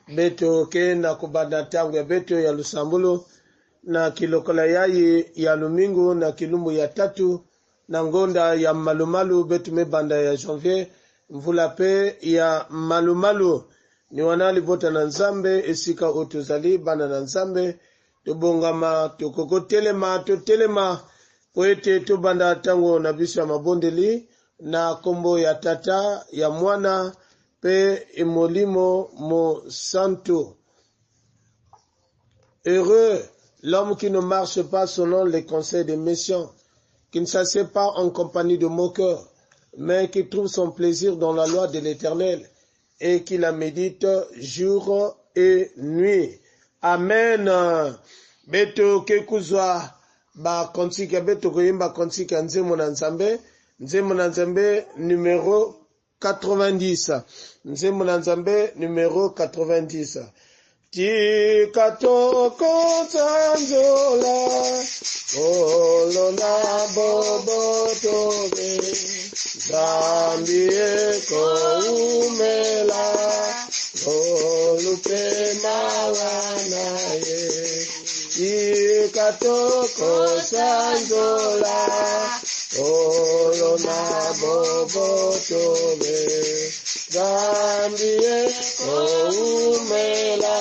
beto ke na kubanda tangu ya beto ya Lusambulu na kilokola yayi ya Lumingu na kilumbu ya tatu na ngonda ya malumalu betu mebanda ya janvier mvula pe ya malumalu ni wanali vota na nzambe esika otuzali bana na nzambe tubongama tukokotelema totelema poete tubanda tango na biso ya mabondeli na kombo ya tata ya mwana pe emolimo mo santo. Heureux l'homme qui ne marche pas selon les conseils des méchants, qui ne s'assied pas en compagnie de moqueurs, mais qui trouve son plaisir dans la loi de l'Éternel et qui la médite jour et nuit. Amen. Beto kekuzwa ba kontika beto koyimba kontika nzemo na nzambe numéro 90. Nzemo na nzambe numéro 90. Tikatoko tanzola olona bobotobe zambie koumela olupe mawanaye tikatoko tanzola olona bobotobe zambie koumela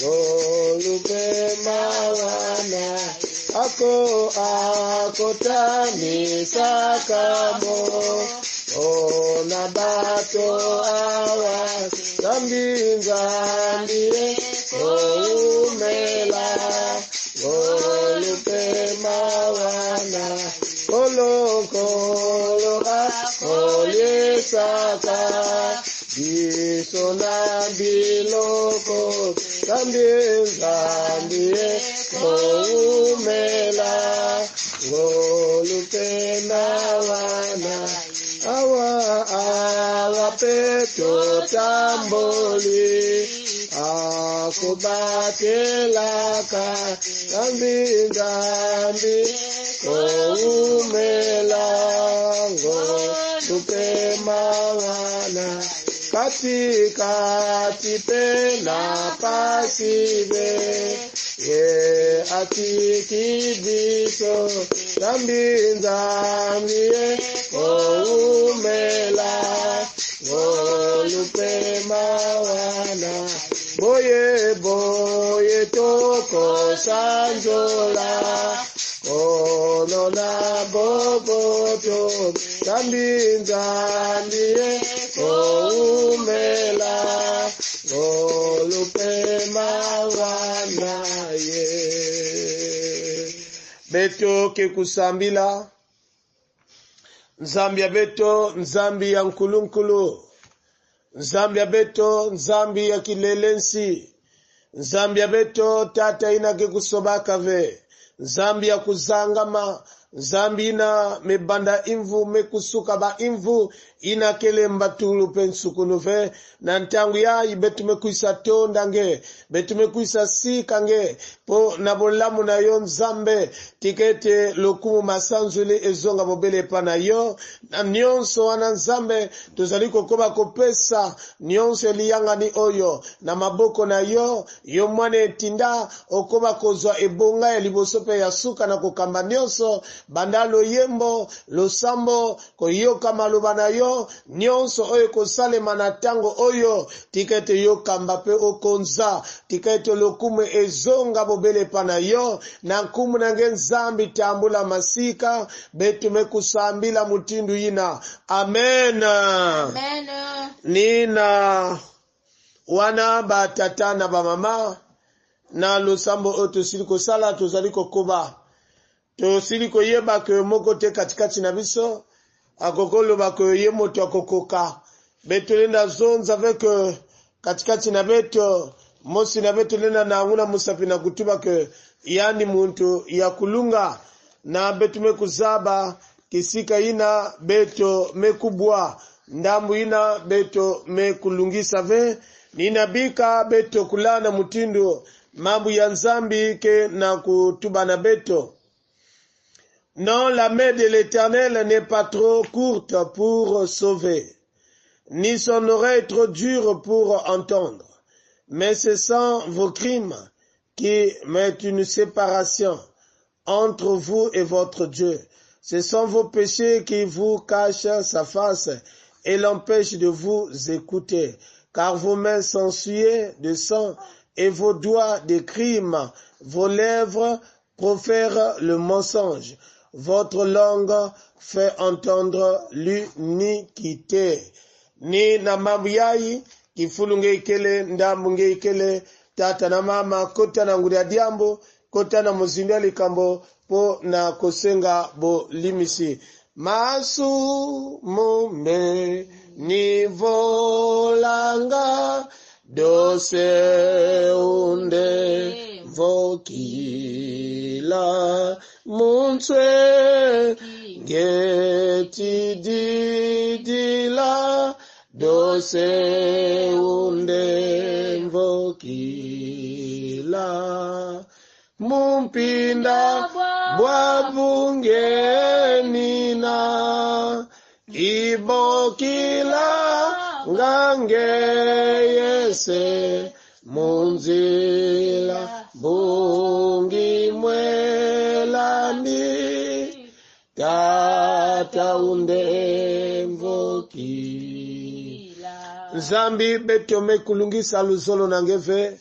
olupe mawana akotani sakamo ona bato awa zambie koumela olupe mawana kolokolo akolyesaka bisona biloko zambie koumela ngolupe mawana awa peto tamboli akubatelaka zambie koumela ngolupe mawana katikati pena pasibe ye atikidiso zambie koumela ngolupe mawana boye toko sanjola konona boboto zambie koumela ngolupe mawana ye beto ke kusambila nzambi ya beto nzambi ya nkulunkulu nzambi ya beto nzambi ya kilelensi nzambi ya beto tata ina ke kusobaka ve nzambi ya kuzangama nzambi ina mebanda imvu mekusuka ba imvu ina kele mbatulu pensukunu ve na ntangu ya betu mekuisa tondange betu mekuisa sikange po na bolamu na yo nzambe tikete lokumu masanzuli ezonga mobele pana yo na nyonso wana nzambe tuzaliko koba kopesa nyonso eliyanga ni oyo na maboko na yo yo mwane tinda okoba kozwa ebonga ya libosope ya suka na kokamba nyonso bandalo yembo losambo koyoka maloba na yo nyonso oyo kosalema na tango oyo tikete yo kamba pe okonza tikete lokumu ezonga bobele pana yo na nkumu nange nzambi tambula masika betu mekusambila mutindu ina amen. Amen. Nina wana batata na bamama na losambo oyo tosili kosala tozali kokoba tosili koyeba ke moko te katikati na biso akokoloba ke ye moto akokoka beto lenda zonza avec katikati na beto mosi na beto lenda na anguna musapi na kutuba ke yani muntu ya kulunga na beto mekuzaba kisika ina beto mekubwa ndambu ina beto mekulungisa ve nina bika beto kulana mutindo mambu ya nzambi ke na kutuba na beto. Non, la main de l'Éternel n'est pas trop courte pour sauver, ni son oreille trop dure pour entendre. mais ce sont vos crimes qui mettent une séparation entre vous et votre Dieu. Ce sont vos péchés qui vous cachent sa face et l'empêchent de vous écouter, car vos mains sont souillées de sang et vos doigts de crimes, vos lèvres profèrent le mensonge, votre langue fait entendre l'iniquité. Ni na mambo yai kifulu ngeikele ndambu ngeikele tata na mama kota na nguri diambo kota na muzinda likambo po na kosenga bo limisi masu mume ni volanga dose unde vokila munswe geti didila dose unde vokila mumpinda bwabungenina ibokila ngange yese munzila bungi mwelani tata unde mvokila zambi beto mekulungisa luzolo nangeve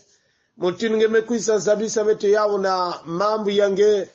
mutinu nge mekuisa zabisa beto yao na mambu yange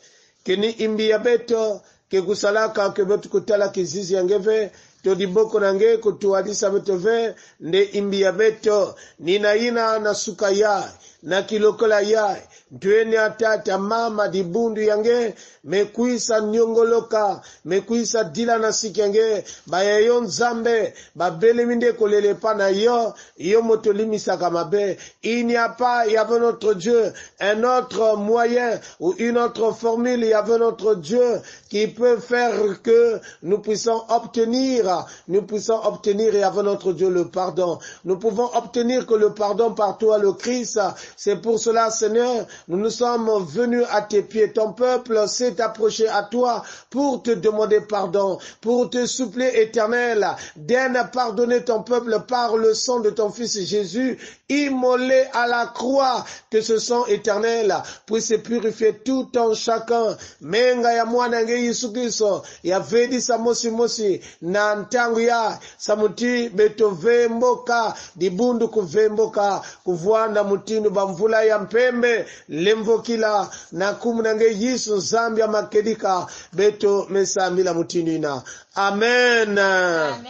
keni imbi ya beto ke kusalaka ke beto kutala kizizi yangeve to diboko nange kutuadisa beto ve nde imbi ya beto nina ina na suka ya na kilokola ya Dwene atata mama dibundu yange mekuisa nyongoloka mekuisa dila na sikange baya yon zambe babele minde kolele pana yo motolimisa kamabe. Il n'y a pas, il y avait notre Dieu, un autre moyen ou une autre formule, il y avait notre Dieu qui peut faire que nous puissions obtenir, il y avait notre Dieu le pardon. Nous pouvons obtenir que le pardon par toi le Christ. C'est pour cela, Seigneur, nous sommes venus à tes pieds. Ton peuple s'est approché à toi pour te demander pardon, pour te supplier, Éternel, d'aide pardonner ton peuple par le sang de ton Fils Jésus, immolé à la croix, que ce sang éternel puisse purifier tout en chacun. Menga ya mwana nge Yesu Kristo ya vedi sa mosi na ntangu ya samuti beto vemboka dibundu kuvemboka kuvwanda mutinu bamvula ya mpembe lemvokila na kumuna nge Yesu zambi ya makedika beto mesambila mutinu ina. Amen. Amen.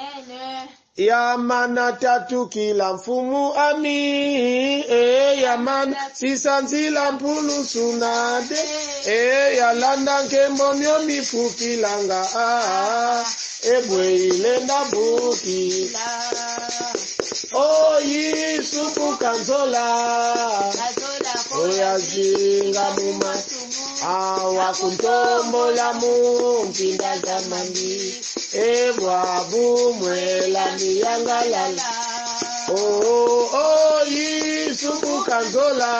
Yamana tatu kila mfumu ami yamana sisanzila mpulu sunade yalanda nkembonyo mifukilanga ebwe ilenda bukila Yesu kukanzola oyazinga muma wakuntombola mumpinda zamani ebwabu mwela niyangalala Yesu kukanzola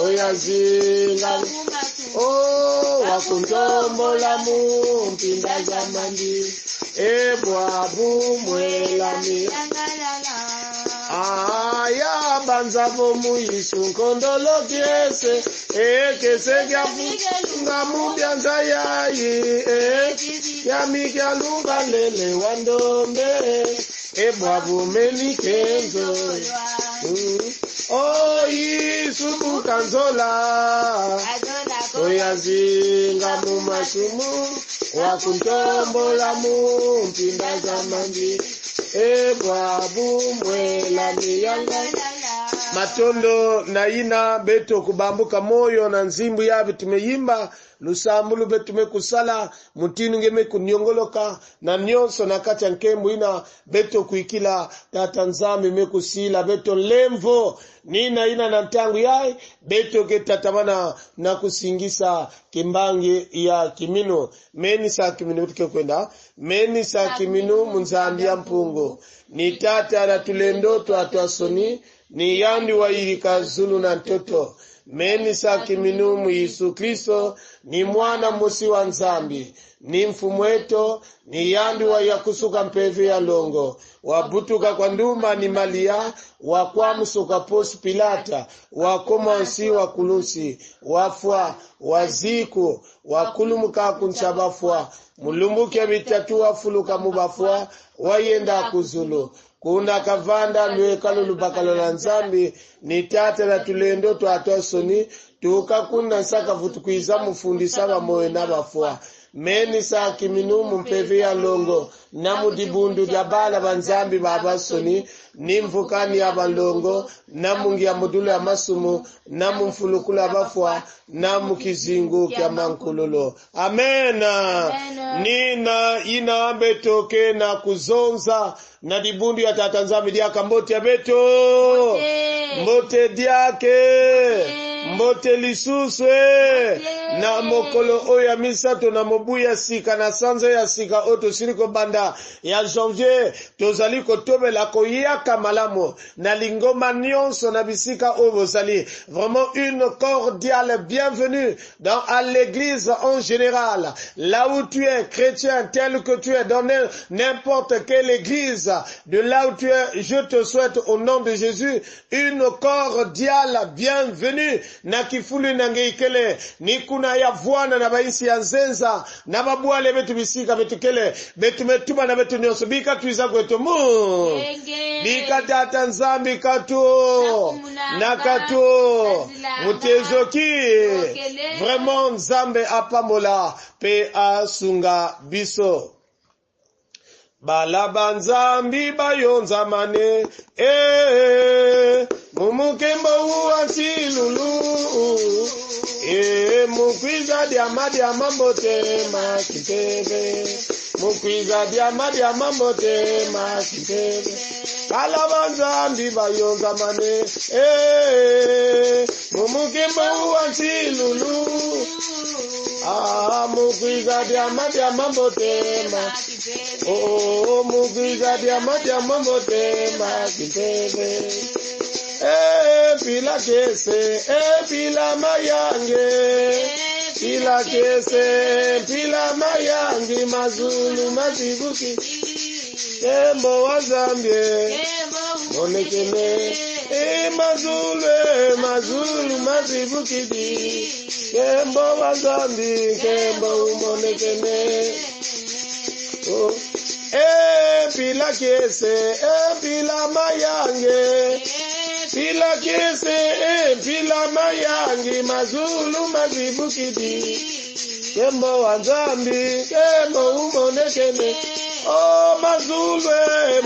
oyazinga wakuntombola mumpinda zamani ebwabu mwela niyangalala ya banzavo muisu nkondolo kiese kese kyafunga mubyanza yayi yamikya lunga lele wandombe ebwabu melikenzo Yesu kukanzola oyazinga mumasumu wakuntombola mumpinda zamani ebwabu mwela niyangalala matondo na ina beto kubambuka moyo na nzimbu yabe tumeyimba lusambulu betu mekusala mutinu ngeme kunyongoloka na nyonso na kati nkembu ina beto kuikila tata nzami mekusila beto lemvo nina ina na ntangu yai beto ketatamana na kusingisa kimbangi ya kimino meni sa kimino tuke kwenda meni sa kimino munzambi ya mpungu ni tata na tulendoto atwasoni ni yandi wa irika zulu na ntoto meni sakiminumu Yesu Kristo ni mwana musi wa nzambi ni mfumweto ni yandu wa yakusuka mpevi ya longo wabutuka kwa nduma ni malia wakwamusuka posi Pilata wakomansi wakulusi wafwa waziku wakulumuka kunchabafwa mulumbuke bitatu wafuluka mubafwa wayenda kuzulu kuna kavanda lwekalo lubakalo la nzambi ni tate na tulendo twatosoni tukakuna nsaka vutukwiza mufundisa bamoyo n'abafwa meni sakiminumu mpevi ya longo na mudibundu dya bala banzambi babasoni nimvukani ya balongo na mungi ya mudulu ya masumu na mumfulukula bafwa na mukizingu kya mankulolo. Amena. Nina inaambe toke na kuzonza na dibundu ya tatanzami diaka mbote ya beto mbote diake mbote lisuswe na mokolo oya misato na mobuya sika na sanza ya sika oto siriko banda ya janvier tozaliko tobe la koyaka malamo na lingoma nyonso na bisika ovozali. Vraiment une cordiale bienvenue à l'église en général. Là où tu es chrétien, tel que tu es dans n'importe quelle église, de là où tu es, je te souhaite au nom de Jésus une cordiale bienvenue. Na kifulu nangeikele ni kuna ya vuana na baisi ya nzenza na babuale betu bisika betu kele betu metuma na betu nyonso bika tuiza kwetu mu bika tata nzambi kato na kato mutezoki vraiment nzambe apamola pe asunga biso balaba nzambi bayonza mane mumukembo uansilulu mukwiza diamadi mambote makitebe mukwiza diamadi mambote makitebe balaba nzambi bayonza mane mumukembo uansilulu mukwiza diamadi mambote makitebe mukwiza diamadi mambote makitebe pila kese pila mayange pila kese pila mayange mazulu mazibuki tembo wazambie onekene mazulu mazibuki di tembo wazambi tembo umonekene pila kese pila mayange pila kese pila mayangi mazulu mazibukidi kembo wanzambi kembo umonekene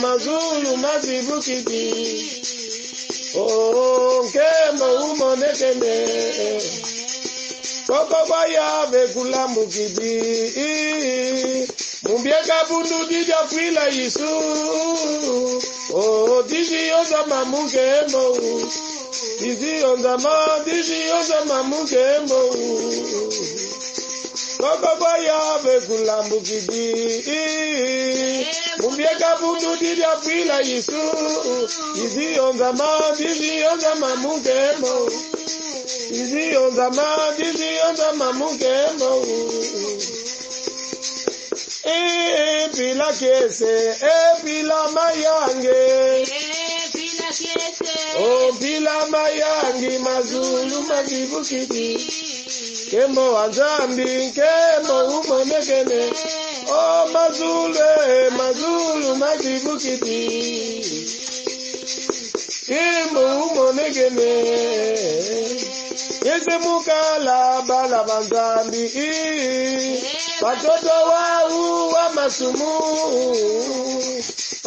mazulu mazibukidi kembo umonekene koko baya bekulambukidi mumbieka bundu dija kwila Yesu diji yonza mamukembo diji yonza mamukembo koko baya bekulambukidi mumbieka bundu dija kwila Yesu diji yonza mamukembo diji yonza mamukembo pila kese pila mayange pila mayange mazulu mazibukidi kembo wanzambi kembo umonekene mazulu mazibukidi kembo umonekene yese mukala bala banzambi watoto wau wa masumu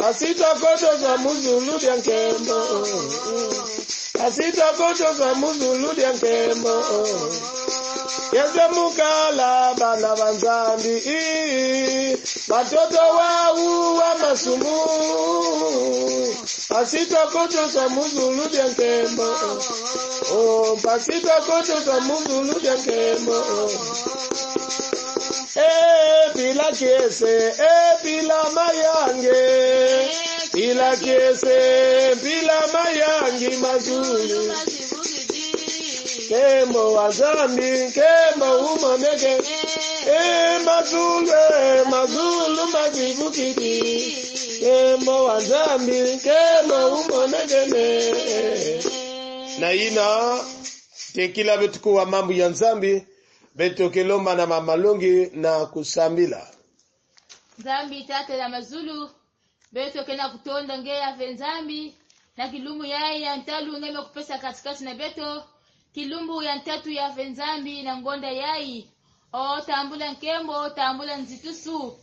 asita koto za muzulu dia nkembo asita koto za muzulu dia nkembo yese mukala bala banzambi watoto wau wa masumu asita koto za muzulu dia nkembo pasita koto za muzulu dia nkembo pila kese pila mayange pila kese pila mayange mazulu Kemo wazambi, kemo umonege. Mazulu magibukidi. Kemo wazambi, kemo umonege. Na ina tekila betuku wa mambu ya nzambi beto kelomba na mamalongi na kusambila nzambi tate la mazulu beto kena kutonda ngeya venzambi na kilumbu ya ntalu ngeme kupesa katikati na beto kilumbu ya ntatu ya venzambi na ngonda yai o tambula nkembo tambula nzitusu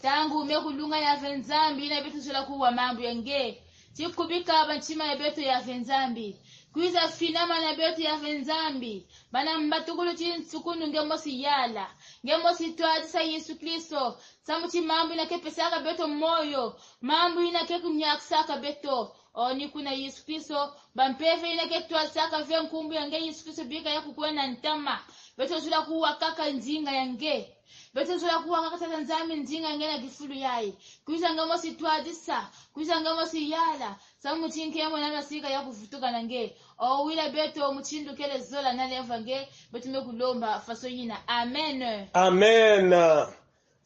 tangu mekulunga ya venzambi na beto sula kuwa mambu ya nge chikubika banchima ya beto ya venzambi Kuiza finama na beto ya venzambi. Bana mbatukulu chinsukunu ngemosi yala. Ngemosi tuadisa Yesu Kristo. Samuchi mambu ina kepesaka beto moyo. Mambu ina kekunyakisaka beto. Oni kuna Yesu Kristo. Bampefe ina ketuadisaka vya nkumbu ya nge Yesu Kristo bika ya kukwena ntama. Beto zula kuwa kaka nzinga ya nge. Beto zula kuwa kaka tata nzambi nzinga ya nge na gifulu yai. Kuiza ngemosi tuadisa. Kuiza ngemosi yala. Samuchi nkemo na masika ya kufutuka na nge. O wila beto muchindu kele zola na leva nge beto me kulomba faso yina. Amen. Amen.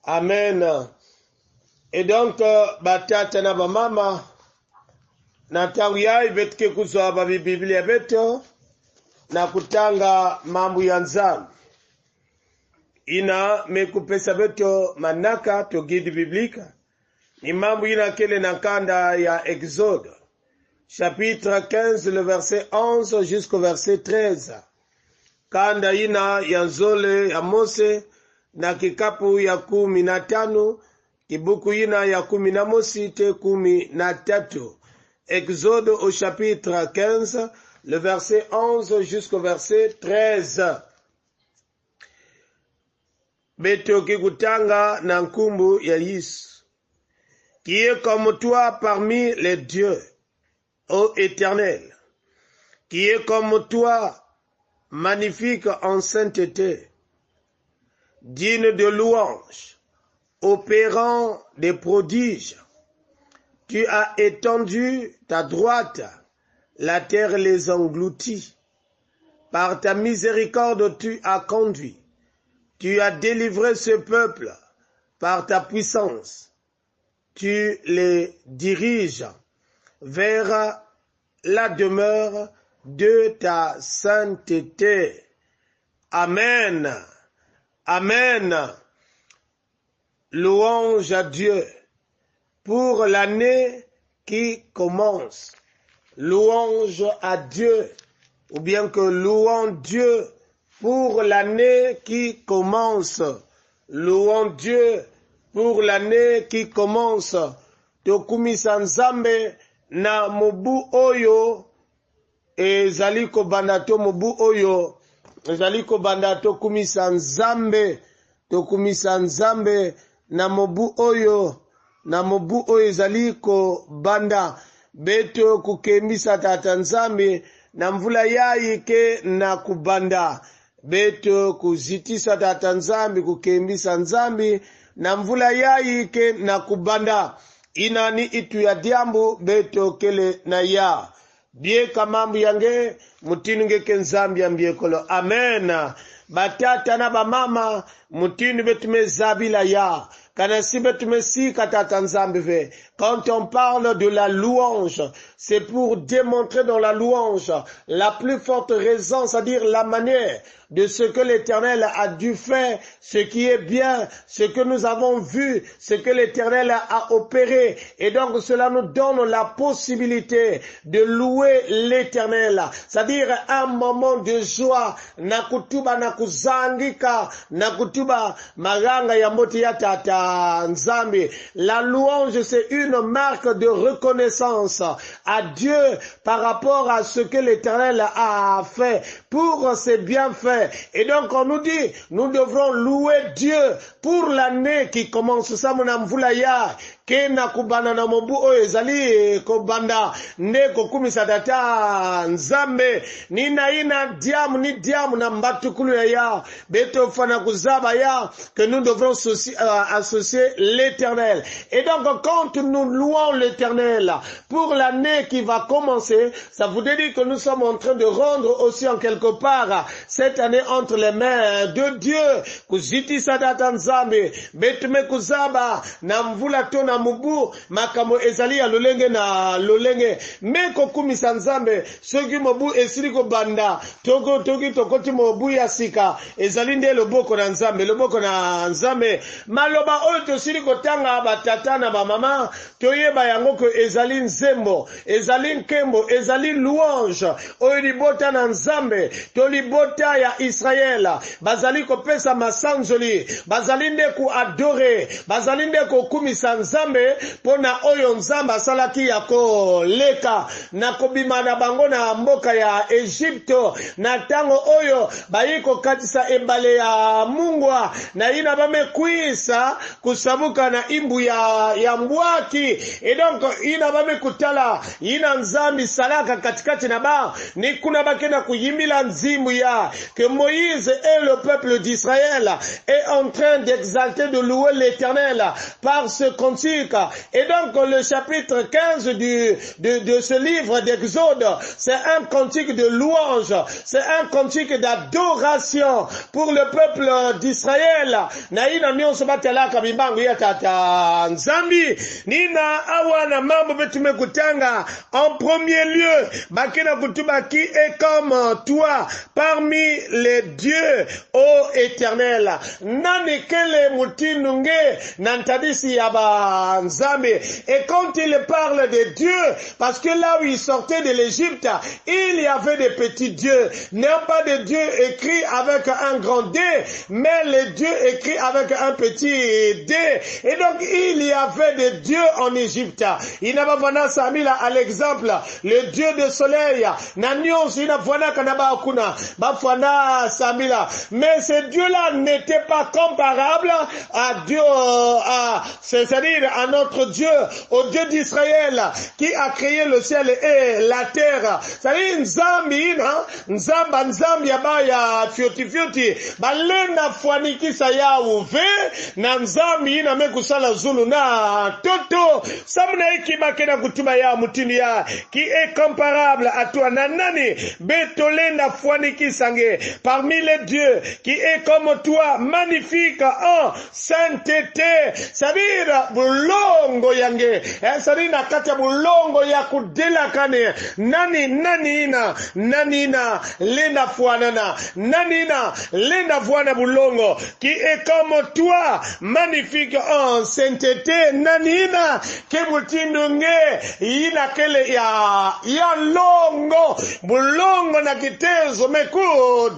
Amen. Et donc batata na bamama na tangu yai betike kuzwa Biblia beto na kutanga mambo ya nzambi. Ina mekupesa beto manaka to guide biblika. Ni mambo ina kele na kanda ya Exode. Chapitre 15, le verset 11 jusqu'au verset 13. Kanda ina ya nzole ya Mose na kikapu ya 15, kibuku ina ya 11 te 13. Exode au chapitre 15, le verset 11 jusqu'au verset 13. Beto kikutanga na nkumbu ya Yesu. Qui est comme toi parmi les dieux, ô Éternel, qui est comme toi, magnifique en sainteté, digne de louange, opérant des prodiges. Tu as étendu ta droite, la terre les engloutit. Par ta miséricorde tu as conduit. Tu as délivré ce peuple par ta puissance. Tu les diriges vers la demeure de ta sainteté. Amen. Amen. Louange à Dieu pour l'année qui commence. Louange à Dieu, ou bien que louons Dieu pour l'année qui commence. Louons Dieu pour l'année qui commence. Tokumisa nzambe na mobu oyo ezaliko bandato mobu oyo ezaliko bandato kumisa nzambe tokumisa nzambe na mobu oyo ezaliko banda beto kukembisa tata nzambe na mvula yayi ke na kubanda beto kuzitisa tata nzambe kukembisa nzambe na mvula yayi ke na kubanda inani itu ya diambu beto kele na ya bie kamambu yange mutinu ngeke nzambi ya mbiekolo. Amen. Batata na bamama mutinu betume zabila ya kanasi betume si katata nzambi ve. Quand on parle de la louange, c'est pour démontrer dans la louange la plus forte raison, c'est-à-dire la manière de ce que l'Éternel a dû faire, ce qui est bien, ce que nous avons vu, ce que l'Éternel a opéré. Et donc cela nous donne la possibilité de louer l'Éternel. C'est-à-dire un moment de joie, nakutuba nakuzangika, nakutuba maganga ya mboti ya tata nzambi. La louange, c'est une marque de reconnaissance à Dieu par rapport à ce que l'Éternel a fait pour ses bienfaits. Et donc on nous dit, nous devrons louer Dieu pour l'année qui commence. Ça, mon amvoulaya, ke na kubana na mobu oyo ezali kobanda nde kokumisa tata nzambe nina ina diamu ni diamu na mbatukulu ya beto fana kuzaba ya que nous devrons associer l'Éternel. Et donc quand nous louons l'Éternel pour l'année qui va commencer, ça voudrait dire que nous sommes en train de rendre aussi en quelque part cette année entre les mains de Dieu. Kuziti sadata nzambe betume kuzaba na mvula to na mubu makamo ezali ya lolenge na lolenge meko kumisa nzambe soki mobu esili ko banda toki tokoti mobu ya sika ezali nde loboko na nzambe maloba oyo tosili kotanga batata na bamama toyeba yango ko ezali nzembo ezali nkembo ezali louange oyo libota na nzambe to libota ya Israela bazali kopesa masanzoli bazali nde ku adore bazali nde kokumisa nzambe pona oyo nzambe asalaki ya koleka na kobima na bango na mboka ya Egypte na tango oyo bayi kokatisa ebale ya mungwa na ina bamekuisa kusabuka na imbu ya mbwaki et donc ina bamekutala ina nzambi salaka katikati na ba ni kuna bakena kuyimbila nzimu ya que Moïse et le peuple d'Israël est en train d'exalter, de louer l'Éternel par ce cantique. Et donc le chapitre 15 de ce livre d'Exode, c'est un cantique de louange, c'est un cantique d'adoration pour le peuple d'Israël. Naina nyonso batelaka bimbangu ya tata nzambi nina awana mambo betume kutanga en premier lieu bakena kutuba qui est comme toi parmi les dieux ô Éternel. Nani kele mutinunge nantadisi yaba nzambe. Et quand il parle de Dieu, parce que là où il sortait de l'Égypte, il y avait des petits dieux, non pas de dieux écrits avec un grand D, mais les dieux écrits avec un petit D. Et donc il y avait des dieux en Égypte. Il n'a pas samila à l'exemple, le dieu de soleil, nanions il n'a pas kanaba akuna, bafana samila. Mais ce Dieu-là n'était pas comparable à Dieu, c'est-à-dire à notre Dieu, au Dieu d'Israël, qui a créé le ciel et la terre. C'est-à-dire nzambi ya fioti, balena fuaniki saya uve, na nzambi na mekusala zulu na toto, samna ikibakena kutuma ya mutini ya, qui est comparable à toi, nanani, betolena fuaniki sange, parmi les dieux, qui est comme toi, magnifique en sainteté, c'est-à-dire bulongo yange, c'est-à-dire nakata bulongo ya kudela kane, nanina, lena fuanana, nanina, lena fuana bulongo, qui est comme toi, magnifique en sainteté, nanina, kebutinunge, ina kele ya longo, bulongo na kitezo, meku,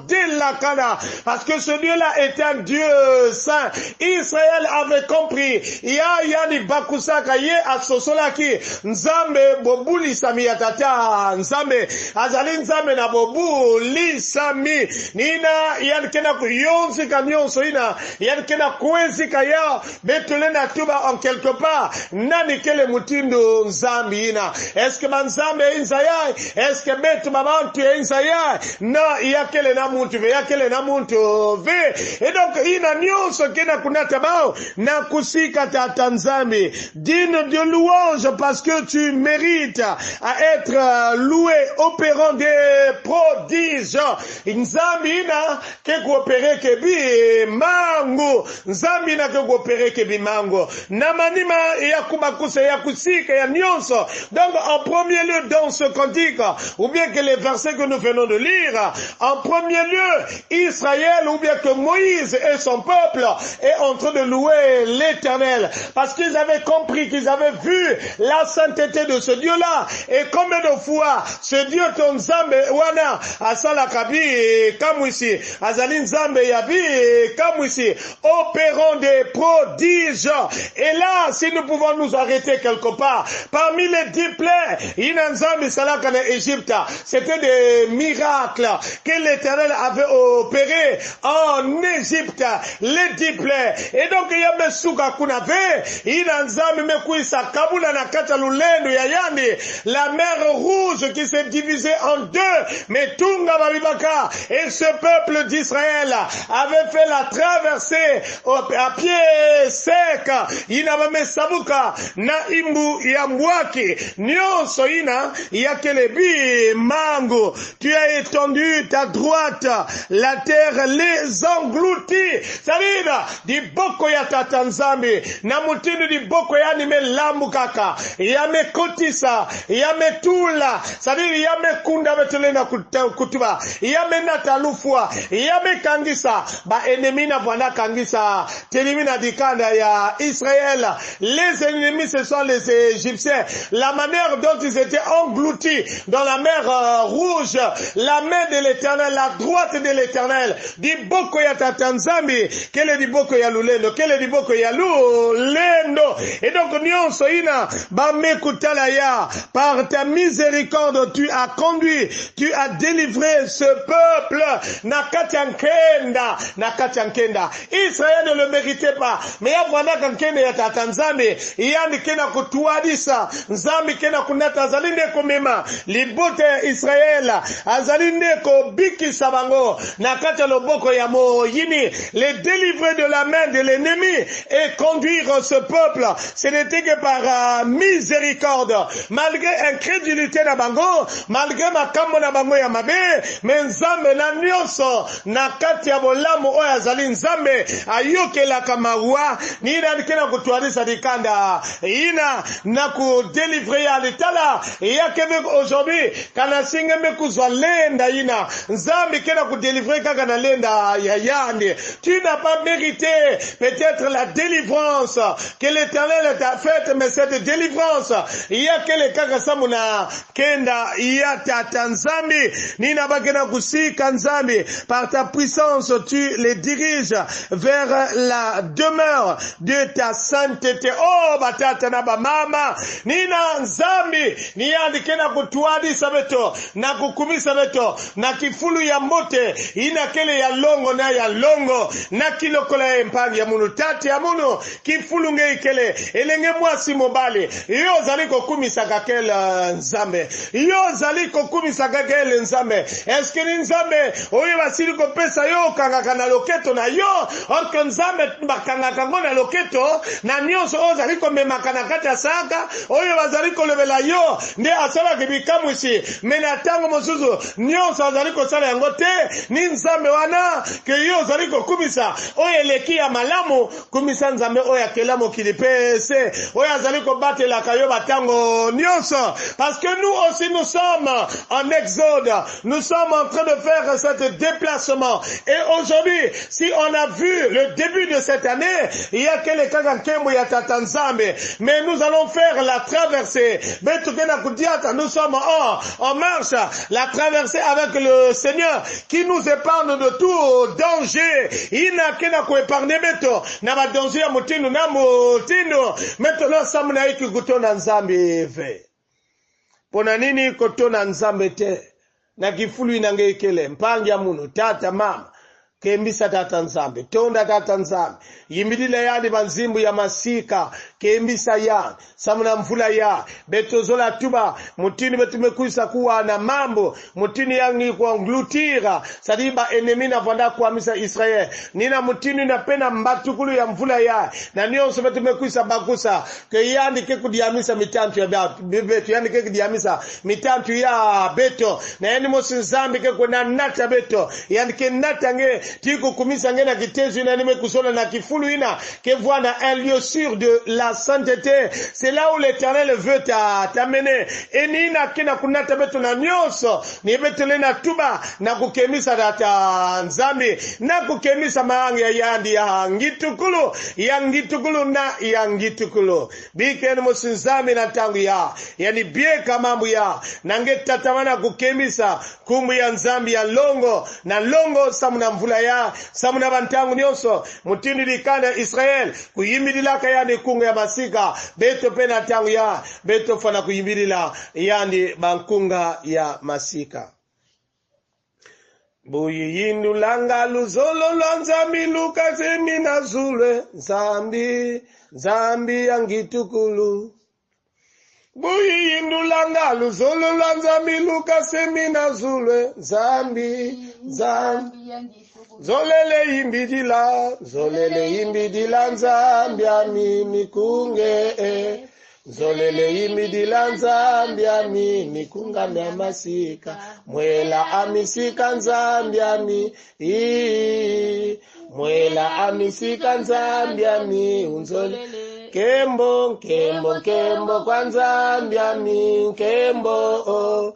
dela kana, parce que ce Dieu-là est un Dieu saint. Israël avait compris. Yani bakusaka ye asosolaki nzambe bobuli sami yatata nzambe azali nzambe na bobuli sami nina yani kena kuyonzi kamyonso ina yani kena kwezi kaya betulena tuba en quelque part nani kele mutindo nzambi ina est-ce que manzambe inzaya est-ce que betu mabantu inzaya na yakele na muntu yakele na muntu et donc ina nyonso kena kunata bao na kusika tata nzambi digne de louange parce que tu mérites à être loué opérant des prodiges nzambi na ke coopérer ke bi mango nzambi na ke coopérer ke bi mango na manima ya kubakusa ya kusika ya nyonso. Donc en premier lieu dans ce cantique ou bien que les versets que nous venons de lire en premier lieu Israël ou bien que Moïse et son peuple est en train de louer l'Éternel parce qu'ils avaient compris, qu'ils avaient vu la sainteté de ce Dieu-là. Et combien de fois ce Dieu ton Nzambe wana asala kabi kamwisi azali Nzambe yabi kamwisi opérant des prodiges. Et là si nous pouvons nous arrêter quelque part parmi les 10 plaies ina Nzambe salaka na Égypte c'était des miracles que l'Éternel avait opérés en Égypte, les 10 plaies. Et donc, il y a Mesuka Kunave, Inanzami Mekuisa Kabula Nakata Lulendo Yayani, la mer rouge qui s'est divisée en deux, mais Tunga Baribaka, et ce peuple d'Israël avait fait la traversée à pied sec, Inabame Sabuka, na Imbu Yambwaki, Nyonso Ina, Yakelebi, Mango, tu as étendu ta droite, la terre les engloutit, c'est-à-dire, di boko ya tatanzambi, na mutinu di boko ya nime lambu kaka, yame kotisa, yame tula, c'est-à-dire, yame kunda betulena kutuba, yame natalufua, yame kangisa, ba enemina vwana kangisa, telimina dikanda ya Israël, les ennemis ce sont les Égyptiens, la manière dont ils étaient engloutis dans la mer rouge, la main de l'Éternel, la droite de l'Éternel, di boko ya tatanzambi, quel est di boko ya lulendo, quel est di boko ya lulendo, et donc nyonso ina, ba mekutala ya, par ta miséricorde tu as conduit, tu as délivré ce peuple, nakatiankenda, Israël ne le méritait pas, mais ya vwana kankenda ya tatanzambi, yani kena kutuadisa, nzambi kena kunata zalinde komema, libote Israël, azalinde ko biki sabango, nakata loboko ya moyini, les délivrer de la main de l'ennemi et conduire ce peuple, ce n'était que par miséricorde, malgré incrédulité na bango, malgré makambo na bango ya mabe, mais nzambe na nyonso, nakati ya bolamu oya azali nzambe, ayokela kamawa, nina nikena kutuadisa dikanda, ina na kudélivrer ya litala, ya kevek aujourd'hui, kana singe me kuzwa lenda ina, nzambe kena kudélivrer kaka na lenda ya yande, tu n'as pas mérité peut-être la délivrance que l'Éternel t'a faite, mais cette délivrance, il y a que les kaka samuna kenda, il y a ta tanzambi, nina bakena kusika nzambi, par ta puissance tu les diriges vers la demeure de ta sainteté. Oh batata na ba mama, nina nzambi, ni andikena kutuadi sabeto, na kukumisa beto, na kifulu ya mote, ina kele ya longo na ya longo, na kilokola ya mpangi ya munu, tati ya munu, kifulu nge ikele, elenge mwasi mobali, yo zaliko kumisa kakele nzambe, yo zaliko kumisa kakele nzambe, eske ni nzambe, oye basiliko pesa yo kangaka na loketo na yo, orke nzambe bakangaka na loketo, na nyonso o zaliko memaka kata saka, oye bazaliko levela yo, nde asala kibikamu isi, mena tango mosuzu, nyonso zaliko sala yango te, ni nzambe wana, ke yo zaliko kumisa, oye leki ya malamu, kumisa nzambe oya kelamo kilipese, oya zaliko bate la kayo batango nyonso, parce que nous aussi nous sommes en exode, nous sommes en train de faire cet déplacement, et aujourd'hui, si on a vu le début de cette année, il y a que les kakankembo ya tatanzambe, mais nous allons faire la traversée, nous sommes en marche, la traversée avec le Seigneur, qui nous épargne de tout danger, il n'a qu'à nous épargner, n'a danger à mutino, n'a mutino, maintenant, samuna iki kutona nzambe ve. Pona nini kutona nzambe te, na kifulu inange ikele, mpangi ya munu, tata mama, kembisa tata nzambe, tonda tata nzambe, yimbidile yadi banzimbu ya masika, kembisa ya, samuna mvula ya, betozola tuba, mutini betumekuisa kuwa na mambo, mutini yangi kwa nglutira, sadiba enemi na vanda kwa misa Israel, nina mutini na pena mbatukulu ya mvula ya, na nionso betumekuisa bakusa, ke yandi keku diamisa mitantu ya beto, yandi keku diamisa mitantu ya beto, na yani mosi nzambi keku na nata beto, yandi ke nata nge, tiko kumisa nge na kitezu ina nime kusola na kifulu ina, ke voana un lieu sûr de la sainteté, c'est là où l'Éternel veut t'amener. Et ni na kina kunata beto na nyonso, ni beto le na tuba, na kukemisa data nzambi, na kukemisa maangi ya yandi ya ngitukulu na ya ngitukulu. Bikeni mosinzambi na tangu ya, yani bieka mambu ya, nange tatamana kukemisa, kumbu ya nzambi ya longo, na longo samuna mvula ya samuna bantangu nyonso mutindi likana Israel kuyimbidilaka yani kunga ya masika beto pena tangu ya beto fana kuyimbidila yani bankunga ya masika. Buyindu langa luzolo lanzambi luka semina zule zambi yangitukulu. Buyindu langa luzolo lanzambi luka semina zule zambi zolele imbidila nzambi amimi kunge zolele imbidila nzambi amimi kunga mya masika mwela amisika nzambi ami mwela amisika nzambi ami unzolele Kembo kwa nzambi ami kembo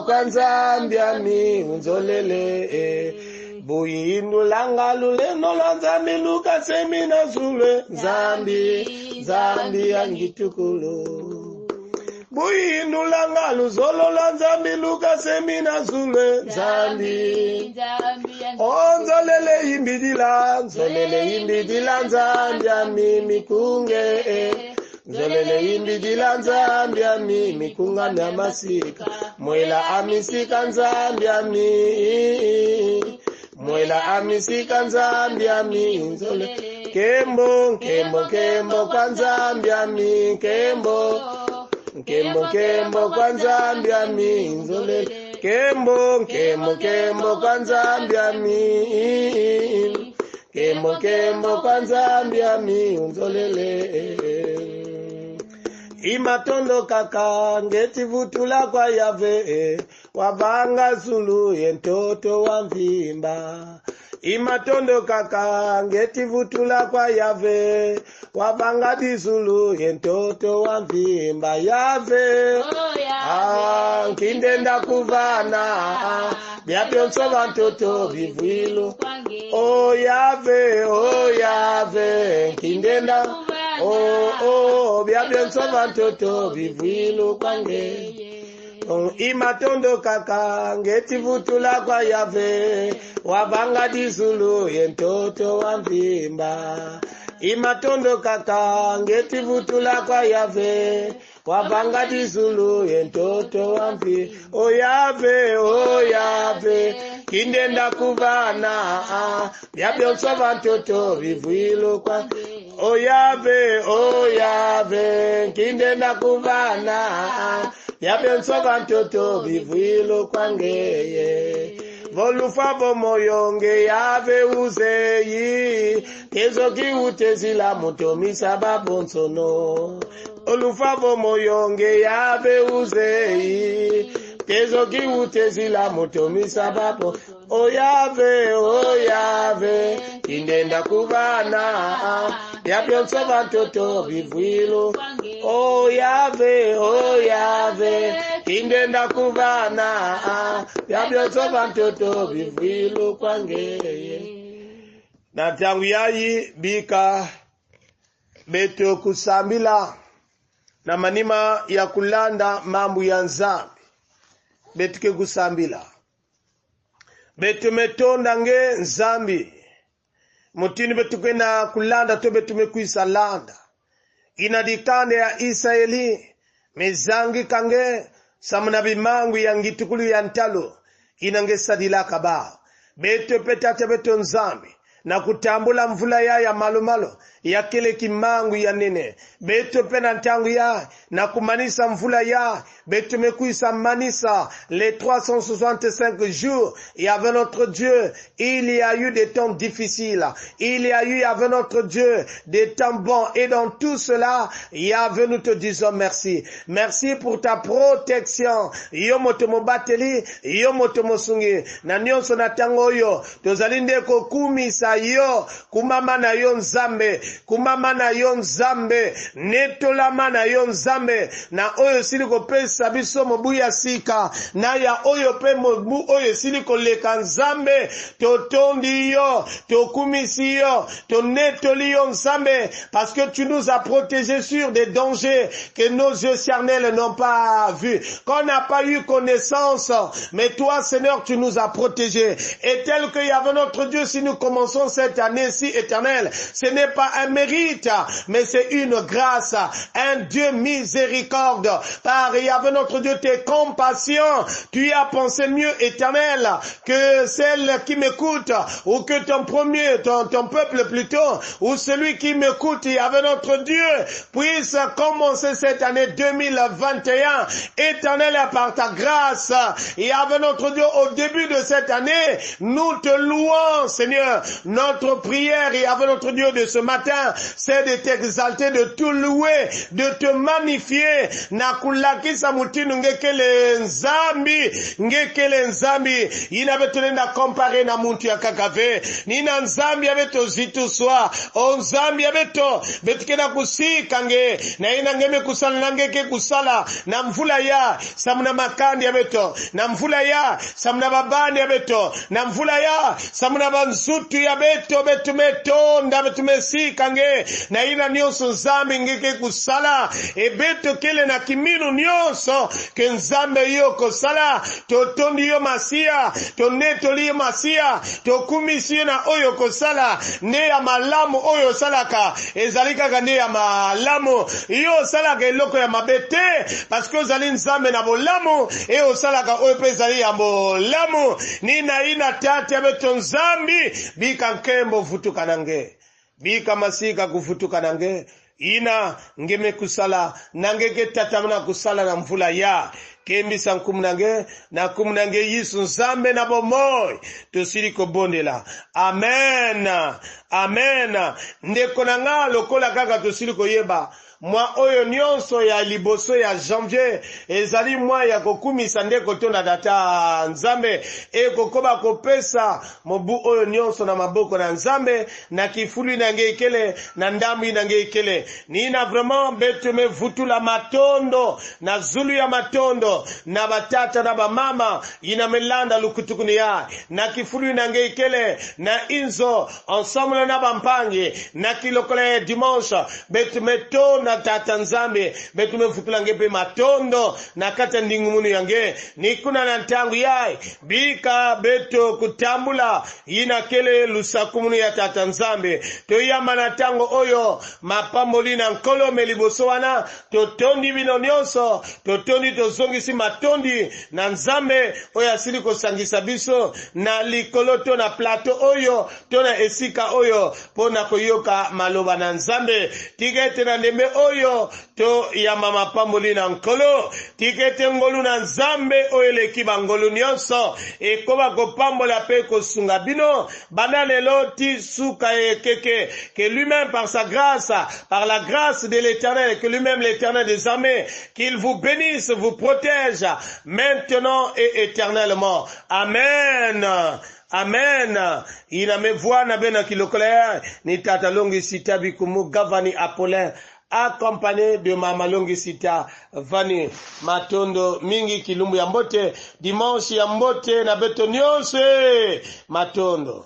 kwa nzambi ami unzolele buyindu langa luleno la nzambi luka semina zule zambi yangitukulu. Buyindu langa luzolo la nzambi luka semina zule zambi onzolele imbidila nzambi amimi kunge zolele imbidila nzambi amimi kunga na masika mwela amisika nzambi ami mwela amisika nzambi ami nzolele kembo kwa nzambi ami kembo kwa nzambi ami nzolele kembo kwa nzambi ami kembo kwa nzambi ami nzolele imatondo kaka ngeti vutula kwa Yave wabanga zulu yentoto wa mvimba. Imatondo kaka ngeti vutula kwa Yave wabanga dizulu yentoto wa mvimba. Yave nkindenda kuvana byapyonso bantoto bivwilo. Yave nkindenda byapyonso bantoto bivwilo kwange. Imatondo kaka ngeti vutula kwa Yave wabanga dizulu yentoto wa mvimba. Imatondo kaka ngeti vutula kwa Yave wabanga dizulu yentoto wa mvimba. Yave kindenda kuvana byapyonso bantoto bivwilo kwa Yave kindenda kuvana byapyonso bantoto bivwilo kwangeye. Volufavo moyonge Yave uzeyi kezo kiutezila mutomisa babonsono. Olufavo moyonge Yave uzeyi kezo kiutezila mutomisa babo. Yave kindenda kuvana byapyonso bantoto bivwilo. Yave kindenda kuvana byapyonso bantoto bivwilo kwangeye. Na tangu yayi bika beto kusambila na manima ya kulanda mambu ya nzambi betuke kusambila betu metonda nge nzambi mutini betuke na kulanda to betume kuisalanda inadikande ya Israeli mezangi kange samuna bimangu ya ngitukulu ya ntalo inange sadilaka ba betu petate betu nzambi na kutambula mvula ya malumalo ya kile kimangu ya nene beto pena ntangu ya na kumanisa mvula ya beto mekuisa manisa les 365 jours et avec notre Dieu il y a eu des temps difficiles, il y a eu avec notre Dieu des temps bons, et dans tout cela Yahvé nous te disons merci pour ta protection. Yo motomo bateli yo motomo sungi na nyonso na tango yo tozalinde ko kumisa yo kumama na yo nzambe kumama na yo nzambe, netolama na yo nzambe, na oyo sili kopesa biso mobu ya sika, na ya oyo pe mobu oyo sili koleka nzambe, totondi yo, tokumisi yo, tonetoli yo nzambe, parce que tu nous as protégés sur des dangers que nos yeux charnels n'ont pas vus, qu'on n'a pas eu connaissance, mais toi Seigneur tu nous as protégés, et tel que Yahvé notre Dieu, si nous commençons cette année si éternelle, ce n'est pas un mérite, mais c'est une grâce, un Dieu miséricorde, par Yahvé notre Dieu, tes compassions, tu as pensé mieux éternel, que celle qui m'écoute, ou que ton peuple plutôt, ou celui qui m'écoute, Yahvé notre Dieu, puisse commencer cette année 2021, éternel par ta grâce, Yahvé notre Dieu, au début de cette année, nous te louons, Seigneur. Notre prière, Yahvé notre Dieu, de ce matin, c'est de t'exalter, de te louer, de te magnifier. Nakulakisa mutinu ngekele nzambi, inabetunenda compare na muntu ya kakave, nina nzambi abeto zitu swa, o nzambi abeto, betukena kusika nge, na ina ngeme kusala nangeke kusala, na mvula ya, samuna makandi abeto, na mvula ya, samuna babani abeto, na mvula ya, samuna banzutu ya beto, betumetonda, betumesika nge, na ina nyonso nzambi ngeke kusala, e beto kele na kiminu nyonso, ke nzambe yo kosala, totondi yo masia, tonetoli yo masia, tokumisi yo na oyo kosala, ne ya malamu oyo salaka, ezalika ka ne ya malamu, yo salaka eloko ya mabete, parce que ozali nzambe na bolamu, e osalaka oyo pe ezali ya bolamu, nina ina tati ya beto nzambi, bika nkembo futuka nange, bika masika kufutuka nange, ina ngeme kusala, nangeke tatamana kusala na mvula ya, kembisa nkumunange, na kumunange yisu nzambe na bomoi, tosiri kobondela. Amen. Amen. Ndeko nanga lokola kaka tosiri koyeba, mwa oyo nyonso ya liboso ya janvier, ezali mwa ya kokumisa ndeko tonda data nzambe, kokoba kopesa mobu oyo nyonso na maboko na nzambe, na kifuli nange ikele, na ndambi nange ikele. Nina vraiment betu me vutula matondo, na zulu ya matondo, na batata na bamama, ina melanda lukutukuni ya, na kifuli nange ikele, na inzo, ensemble na bampangi, na kilokole dimanche, betu me tona tata nzambe, betu me vutula ngepe matondo, na kata ndingumunu yange, nikuna na ntangu yai, bika beto kutambula, ina kele lusakumunu ya tata nzambe, to yama na tango oyo, mapamboli na nkolo meliboso wana, totondi bino nyonso, totondi tozongisi matondi, na nzambe, oya siliko sangisa biso, na likoloto na plato oyo, tona esika oyo, pona koyoka maloba na nzambe, tigete na ndembe oyo, to yama mapamboli na nkolo, tigete ngolu na nzambe, oyo lekiba ngolu nyonso, koba kopambola pe kosunga bino, banane loti suka keke, que lui-même par sa grâce, par la grâce de l'Éternel, que lui-même l'Éternel des armées, qu'il vous bénisse, vous protège, maintenant et éternellement. Amen. Amen. Ina mevoa na bena kilokole, ni tata longi sita bikumu gavani Apollin, accompagné de mama longi sita vani matondo mingi kilumbu ya mbote, dimanche ya mbote na beto nyonse matondo.